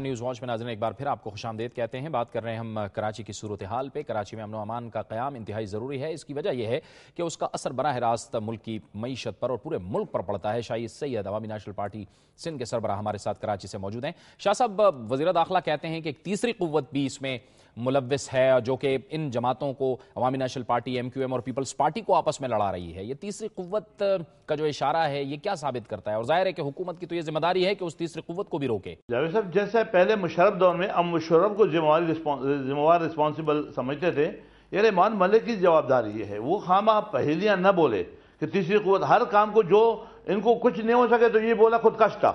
Prime news watch میں ناظرین ایک بار پھر آپ کو خوش آمدید کہتے ہیں. بات کر رہے ہیں ہم کراچی کی صورتحال پہ. کراچی میں امن و امان کا قیام انتہائی ضروری ہے. اس کی وجہ یہ ہے کہ اس کا اثر براہ راست ملک کی معیشت پر اور پورے ملک پر پڑتا ہے. شاہی سید عوامی نیشنل پارٹی سندھ کے سربراہ ہمارے ساتھ کراچی سے موجود ہیں. شاہ صاحب، وزیر داخلہ کہتے ہیں کہ ایک تیسری قوت بھی اس میں ملوث ہے جو کہ ان جماعتوں کو، عوامی national party, M Q M اور پیپلز پارٹی کو آپس میں لڑا رہی ہے. یہ تیسری قوت کا جو اشارہ ہے یہ کیا ثابت کرتا ہے؟ اور ظاہر ہے کہ حکومت کی تو یہ ذمہ داری ہے کہ اس تیسری قوت کو بھی روکے. جاوید صاحب، جیسے پہلے مشرف دور میں ہم مشرف کو ذمہ وار رسپانسبل سمجھتے تھے، یہ امان ملک کی جوابداری یہ ہے. وہ خامہ پہیلیاں نہ بولے کہ تیسری قوت ہر کام کو، جو ان کو کچھ نہیں ہو سکے تو یہ بولا خودکش تھا.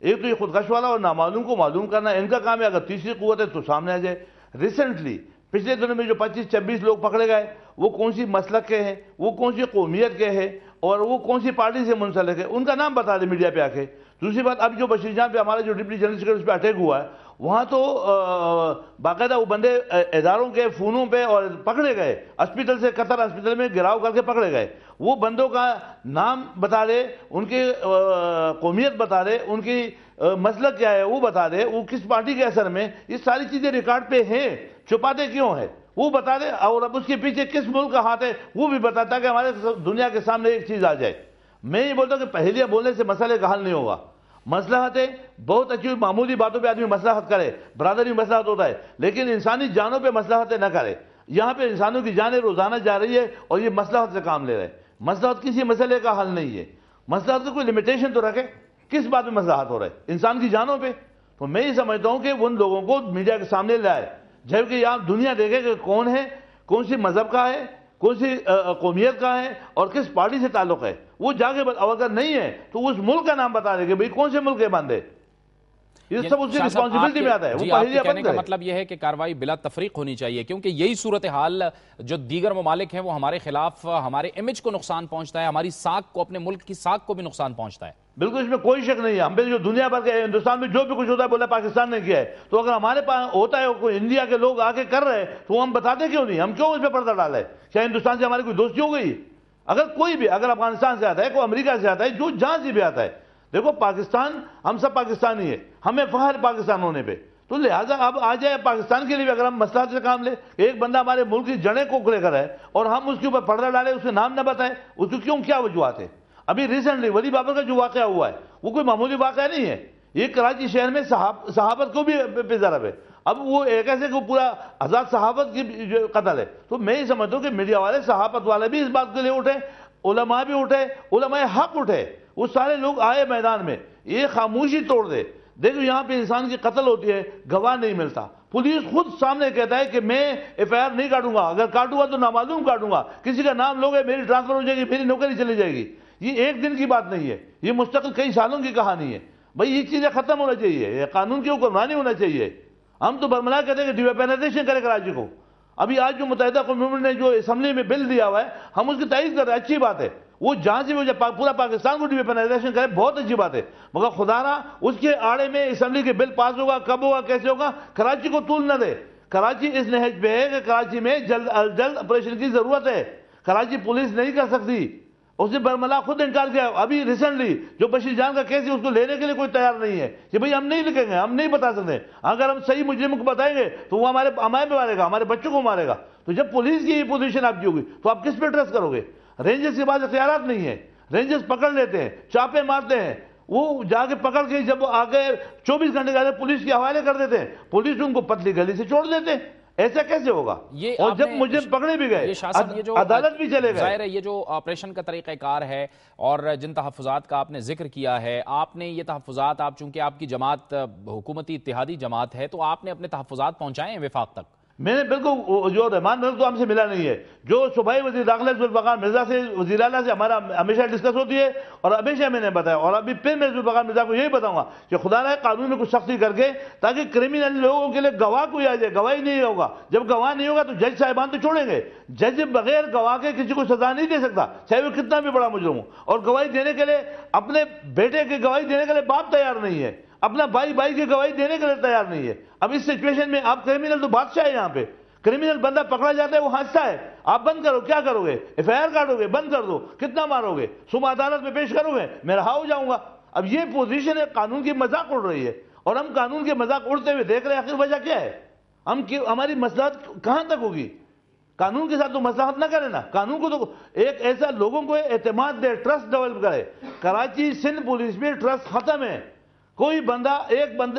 ایک تو یہ خودکش والا اور نامعلوم کو معلوم کرنا ان کا کام ہے. اگر تیسری قوت ہے تو سامنے آ جائے. ریسنٹلی پچھلے دنوں میں جو 25-26 لوگ پکڑے گئے، وہ کون سی مسلک کے ہیں، وہ کون سی قومیت کے ہیں اور وہ کون سی پارٹی سے منسلک ہے، ان کا نام بتا دیں میڈیا پہ آ کے. دوسری بات، اب جو بشیر جان پہ ہمارا جو ڈپٹی جنرل سیکرٹری اس پہ اٹیک ہوا ہے، وہاں تو باقاعدہ وہ بندے اداروں کے فونوں پہ اور پکڑے گئے. اسپیٹل سے قطر اسپیٹل میں گراؤ کر کے پکڑے گئے. وہ بندوں کا نام بتا دے، ان کی قومیت بتا دے، ان کی مسلک کیا ہے وہ بتا دے، وہ کس پارٹی کے اثر میں. یہ ساری چیزیں ریکارڈ پہ ہیں، چھپاتے کیوں ہیں وہ بتا دے. اور اب اس کے پیچھے کس ملک کا ہاتھ ہے وہ بھی بتاتا کہ ہمارے دنیا کے سامنے ایک چیز آ جائے. میں یہ بولتا ہوں کہ پہلیاں بولنے سے مسئلے کا حل نہیں ہوگا. مصلحت ہے، بہت اچھی معمولی باتوں پہ آدمی مصلحت کرے، برادری مصلحت ہوتا ہے، لیکن انسانی جانوں پہ مصلحتیں نہ کرے. یہاں پہ انسانوں کی جانیں روزانہ جا رہی ہے اور یہ مصلحت سے کام لے رہے ہیں. مصلحت کسی مسئلے کا حل نہیں ہے. مصلحت کو کوئی لمیٹیشن تو رکھے. کس بات میں مصلحت ہو رہا ہے؟ انسان کی جانوں پہ. تو میں یہ سمجھتا ہوں کہ ان لوگوں کو میڈیا کے سامنے لائے جبکہ یہاں دنیا دیکھے کہ کون ہے، کون سی مذہب کا ہے، کون سی قومیت کا ہے اور کس پارٹی سے تعلق ہے. وہ جا کے اگر نہیں ہے تو اس ملک کا نام بتا دے کہ بھئی کون سے ملک کے بندے. یہ سب اس کی رسپانسبلٹی میں آتا ہے. وہ پہلے کہنے کا مطلب یہ ہے کہ کارروائی بلا تفریق ہونی چاہیے، کیونکہ یہی صورتحال جو دیگر ممالک ہیں وہ ہمارے خلاف ہمارے امیج کو نقصان پہنچتا ہے، ہماری ساکھ کو، اپنے ملک کی ساکھ کو بھی نقصان پہنچتا ہے. بالکل، اس میں کوئی شک نہیں ہے. ہم پہ جو دنیا بھر کے ہندوستان میں جو بھی کچھ ہوتا ہے بولا پاکستان نے کیا ہے. تو اگر ہمارے پاس ہوتا ہے کوئی انڈیا کے لوگ آ کے کر رہے تو ہم بتاتے کیوں نہیں؟ ہم کیوں اس پہ پردہ ڈالے؟ کیا ہندوستان سے ہماری کوئی دوستی ہو گئی؟ اگر کوئی بھی، اگر افغانستان سے آتا ہے، کوئی امریکہ سے آتا ہے، جو جہاں سے بھی آتا ہے، دیکھو پاکستان، ہم سب پاکستانی ہیں، ہمیں فخر پاکستان ہونے پہ. تو لہٰذا اب آ جائے پاکستان کے لیے بھی اگر ہم مصلحت سے کام لیں. ایک بندہ ہمارے ملک کی جڑیں کوکڑے کر ہے اور ہم اس کے اوپر پردہ ڈالے، اس کے نام نہ بتائیں، اس کو کیوں، کیا وجوہات ہے؟ ابھی ریسنٹلی ولی بابر کا جو واقعہ ہوا ہے وہ کوئی معمولی واقعہ نہیں ہے. یہ کراچی شہر میں صحافت کو بھی بے ضرب ہے. اب وہ ایک ایسے کو پورا آزاد صحافت کی جو قتل ہے. تو میں یہ سمجھتا ہوں کہ میڈیا والے، صحافت والے بھی اس بات کے لیے اٹھے، علماء بھی اٹھے، علماء حق اٹھے. وہ سارے لوگ آئے میدان میں، یہ خاموشی توڑ دے. دیکھو یہاں پہ انسان کی قتل ہوتی ہے، گواہ نہیں ملتا. پولیس خود سامنے کہتا ہے کہ میں ایف آئی آر نہیں کاٹوں گا، اگر کاٹوں گا تو نامعلوم کاٹوں گا. کسی کا نام لوگے میری ٹرانسفر ہو جائے گی، میری نوکری چلی جائے گی. یہ ایک دن کی بات نہیں ہے، یہ مستقل کئی سالوں کی کہانی ہے. بھئی یہ چیزیں ختم ہونا چاہیے، یہ قانون کی حکمرانی ہونا چاہیے. ہم تو برملا کہتے ہیں کہ ڈی ویپنائزیشن کرے کراچی کو. ابھی آج جو متحدہ قوم نے جو اسمبلی میں بل دیا ہوا ہے، ہم اس کی تائید کر رہے ہیں، اچھی بات ہے. وہ جہاں سے بھی پورا پاکستان کو ڈی ویپنائزیشن کرے، بہت اچھی بات ہے. مگر خدا را اس کے آڑے میں اسمبلی کے بل پاس ہوگا، کب ہوگا، کیسے ہوگا، کراچی کو طول نہ دے. کراچی اس نہج پہ ہے کہ کراچی میں جلد از جلد آپریشن کی ضرورت ہے. کراچی پولیس نہیں کر سکتی. اس نے برملا خود انکار کیا. ابھی ریسنٹلی جو بشیر جان کا کیس ہے اس کو لینے کے لیے کوئی تیار نہیں ہے کہ بھئی ہم نہیں لکھیں گے، ہم نہیں بتا سکتے. اگر ہم صحیح مجرم کو بتائیں گے تو وہ ہمیں پہ مارے گا، ہمارے بچوں کو مارے گا. تو جب پولیس کی پوزیشن آپ کی ہوگی تو آپ کس پہ ٹرسٹ کرو گے؟ رینجرز کے پاس اختیارات نہیں ہے. رینجرز پکڑ لیتے ہیں، چاپے مارتے ہیں، وہ جا کے پکڑ کے جب آگے 24 گھنٹے کے بعد پولیس کے حوالے کر دیتے ہیں. پولیس ان کو پتلی گلی سے چھوڑ دیتے ہیں. ایسا کیسے ہوگا؟ اور جب مجرم پکڑے بھی گئے، عدالت بھی چلے گئے. ظاہر ہے یہ جو آپریشن کا طریقہ کار ہے اور جن تحفظات کا آپ نے ذکر کیا ہے، آپ نے یہ تحفظات، آپ چونکہ آپ کی جماعت حکومتی اتحادی جماعت ہے تو آپ نے اپنے تحفظات پہنچائے ہیں وفاق تک؟ میں نے بالکل، جو رحمان ملک تو ہم سے ملا نہیں ہے. جو صوبائی وزیر داخلہ ذوالفقار مرزا سے، وزیر اعلیٰ سے ہمارا ہمیشہ ڈسکس ہوتی ہے اور ہمیشہ میں نے بتایا، اور ابھی پھر میں ذوالفقار مرزا کو یہی بتاؤں گا کہ خدا نہ قانون میں کچھ سختی کر کے تاکہ کرمینل لوگوں کے لیے گواہ کوئی آ جائے. گواہی نہیں ہوگا، جب گواہ نہیں ہوگا تو جج صاحبان تو چھوڑیں گے. جج بغیر گواہ کے کسی کو سزا نہیں دے سکتا، چاہے وہ کتنا بھی بڑا مجرم ہو. اور گواہی دینے کے لیے، اپنے بیٹے کی گواہی دینے کے لیے باپ تیار نہیں ہے، اپنا بھائی کی گواہی دینے کے لیے تیار نہیں ہے. اب اس سچویشن میں آپ کرمینل تو بادشاہ ہے. یہاں پہ کرمینل بندہ پکڑا جاتا ہے، وہ ہنستا ہے. آپ بند کرو، کیا کرو گے؟ ایف آئی آر کاٹو گے؟ بند کر دو، کتنا مارو گے؟ صبح عدالت میں پیش کرو گے؟ میں رہا ہو جاؤں گا. اب یہ پوزیشن ہے، قانون کی مذاق اڑ رہی ہے. اور ہم قانون کے مذاق اڑتے ہوئے دیکھ رہے ہیں. آخر وجہ کیا ہے؟ ہماری مصلحت کہاں تک ہوگی؟ قانون کے ساتھ تو مصلحت نہ کرے نا. قانون کو تو ایک ایسا لوگوں کو اعتماد دے, ٹرسٹ ڈیولپ کرے. کراچی سندھ پولیس میں ٹرسٹ ختم ہے. کوئی بندہ,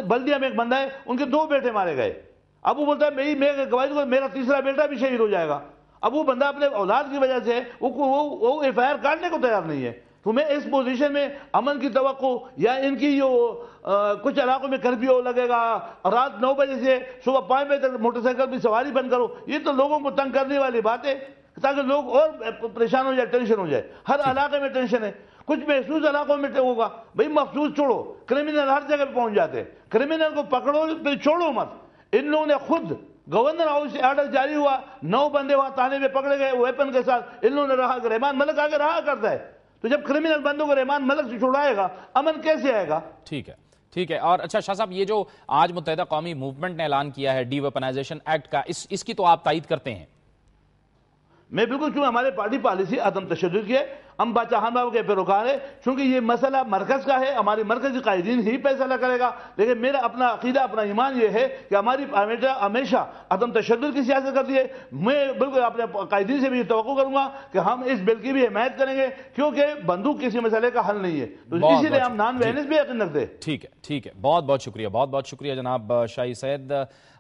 بلدیہ میں ایک بندہ ہے, ان کے 2 بیٹے مارے گئے. اب وہ بولتا ہے میں گواہی دوں گا, میرا تیسرا بیٹا بھی شہید ہو جائے گا. اب وہ بندہ اپنے اولاد کی وجہ سے وہ ایف آئی آر کاٹنے کو تیار نہیں ہے. تو میں اس پوزیشن میں امن کی توقع یا ان کی جو کچھ علاقوں میں کرفیو لگے گا, رات 9 بجے سے صبح 5 بجے تک موٹر سائیکل بھی سواری بند کرو, یہ تو لوگوں کو تنگ کرنے والی بات ہے تاکہ لوگ اور پریشان ہو جائے, ٹینشن ہو جائے. ہر علاقے میں ٹینشن ہے. کچھ محسوس علاقوں میں ہوگا بھئی مخصوص چھوڑو, کرمنل ہر جگہ پہ پہنچ جاتے. کرمنل کو پکڑو پھر چھوڑو مت. ان لوگوں نے خود گورنر ہاؤس سے آرڈر جاری ہوا, 9 بندے وہاں تانے میں پکڑے گئے ویپن کے ساتھ. ان لوگوں نے رہا, رحمان ملک آگے رہا کرتا ہے. تو جب کرمنل بندوں کو رحمان ملک سے چھڑائے گا, امن کیسے آئے گا؟ ٹھیک ہے, ٹھیک ہے. اور اچھا شاہ صاحب, یہ جو آج متحدہ قومی موومنٹ نے اعلان کیا ہے ڈی ویپنائزیشن ایکٹ کا, اس کی تو آپ تائید کرتے ہیں؟ میں بالکل, چونکہ ہمارے پارٹی پالیسی عدم تشدد کی ہے, ہم باچاہان بابو کے پیروکار ہیں. چونکہ یہ مسئلہ مرکز کا ہے, ہماری مرکزی قائدین ہی فیصلہ کرے گا. لیکن میرا اپنا عقیدہ, اپنا ایمان یہ ہے کہ ہماری ہمیشہ عدم تشدد کی سیاست کرتی ہے. میں بالکل اپنے قائدین سے بھی یہ توقع کروں گا کہ ہم اس بل کی بھی حمایت کریں گے, کیونکہ بندوق کسی مسئلے کا حل نہیں ہے. تو اسی لیے ہم نان وائلنس بھی یقین رکھتے ہیں. ٹھیک ہے, ٹھیک ہے. بہت بہت شکریہ, بہت بہت شکریہ جناب شاہی سید.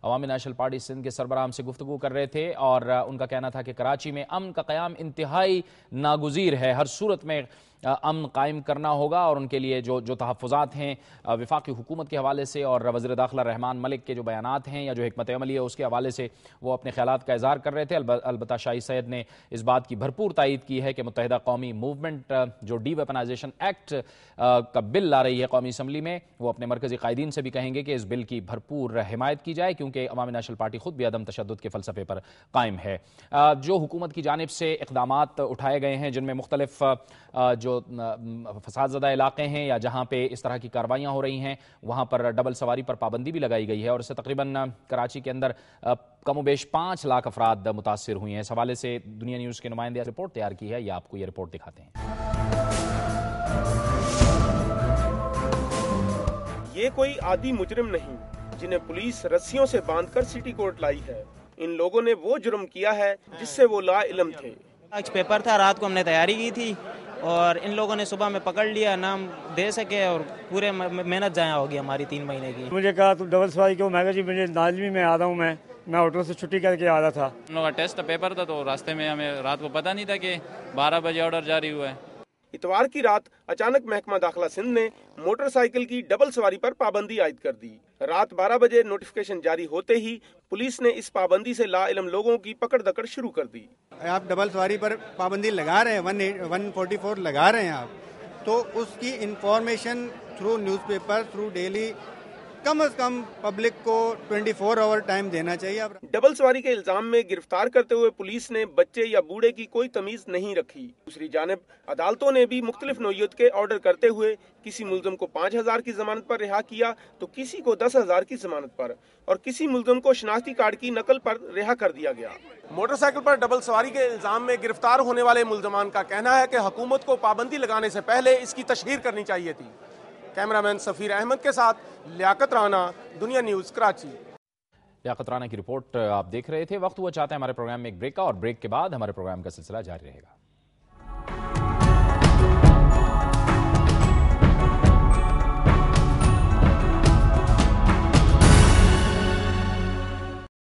عوامی نیشنل پارٹی سندھ کے سربراہ ہم سے گفتگو کر رہے تھے, اور ان کا کہنا تھا کہ کراچی میں امن کا قیام انتہائی ناگزیر ہے. ہر صورت میں امن قائم کرنا ہوگا, اور ان کے لیے جو تحفظات ہیں وفاقی حکومت کے حوالے سے اور وزیر داخلہ رحمان ملک کے جو بیانات ہیں یا جو حکمت عملی ہے اس کے حوالے سے وہ اپنے خیالات کا اظہار کر رہے تھے. البتہ شاہی سید نے اس بات کی بھرپور تائید کی ہے کہ متحدہ قومی موومنٹ جو ڈی ویپنائزیشن ایکٹ کا بل لا رہی ہے قومی اسمبلی میں, وہ اپنے مرکزی قائدین سے بھی کہیں گے کہ اس بل کی بھرپور حمایت کی جائے, کیونکہ عوامی نیشنل پارٹی خود بھی عدم تشدد کے فلسفے پر قائم ہے. جو حکومت کی جانب سے اقدامات اٹھائے گئے ہیں جن میں مختلف جو فساد زدہ علاقے ہیں یا جہاں پہ اس طرح کی کاروائیاں ہو رہی ہیں وہاں پر ڈبل سواری پر پابندی بھی لگائی گئی ہے, اور اس سے تقریباً کراچی کے اندر کم و بیش 5 لاکھ افراد متاثر ہوئی ہیں. اس حوالے سے دنیا نیوز کے نمائندے رپورٹ تیار کی ہے, یا آپ کو یہ رپورٹ دکھاتے ہیں. یہ کوئی عادی مجرم نہیں جنہیں پولیس رسیوں سے باندھ کر سٹی کورٹ لائی ہے. ان لوگوں نے وہ جرم کیا ہے جس سے وہ لا علم تھے. آج پیپر تھا, رات کو ہم نے تیاری کی تھی اور ان لوگوں نے صبح میں پکڑ لیا, نام دے سکے اور پورے محنت ضائع ہوگی ہماری 3 مہینے کی. مجھے کہا تو ڈبل سواری کیوں, میں کہا جی مجھے نازمی میں آ رہا ہوں, میں آٹو سے چھٹی کر کے آ رہا تھا. ہم لوگ کا ٹیسٹ پیپر تھا تو راستے میں ہمیں رات کو پتہ نہیں تھا کہ 12 بجے آرڈر جاری ہوا ہے. اتوار کی رات اچانک محکمہ داخلہ سندھ نے موٹر سائیکل کی ڈبل سواری پر پابندی عائد کر دی. رات 12 بجے نوٹیفکیشن جاری ہوتے ہی پولیس نے اس پابندی سے لا علم لوگوں کی پکڑ دکڑ شروع کر دی. آپ ڈبل سواری پر پابندی لگا رہے ہیں, 144 لگا رہے ہیں آپ, تو اس کی information through news paper, through daily, کم از کم پبلک کو 24 آور ٹائم دینا چاہیے. ڈبل سواری کے الزام میں گرفتار کرتے ہوئے پولیس نے بچے یا بوڑھے کی کوئی تمیز نہیں رکھی. دوسری جانب عدالتوں نے بھی مختلف نوعیت کے آرڈر کرتے ہوئے کسی ملزم کو 5,000 کی ضمانت پر رہا کیا تو کسی کو 10,000 کی ضمانت پر, اور کسی ملزم کو شناختی کارڈ کی نقل پر رہا کر دیا گیا. موٹر سائیکل پر ڈبل سواری کے الزام میں گرفتار ہونے والے ملزمان کا کہنا ہے کہ حکومت کو پابندی لگانے سے پہلے اس کی تشہیر کرنی چاہیے تھی. کیمرامین سفیر احمد کے ساتھ لیاقت رانا, دنیا نیوز, کراچی. لیاقت رانا کی رپورٹ آپ دیکھ رہے تھے. وقت ہوا چاہتے ہیں ہمارے پروگرام میں ایک بریک کا, اور بریک کے بعد ہمارے پروگرام کا سلسلہ جاری رہے گا.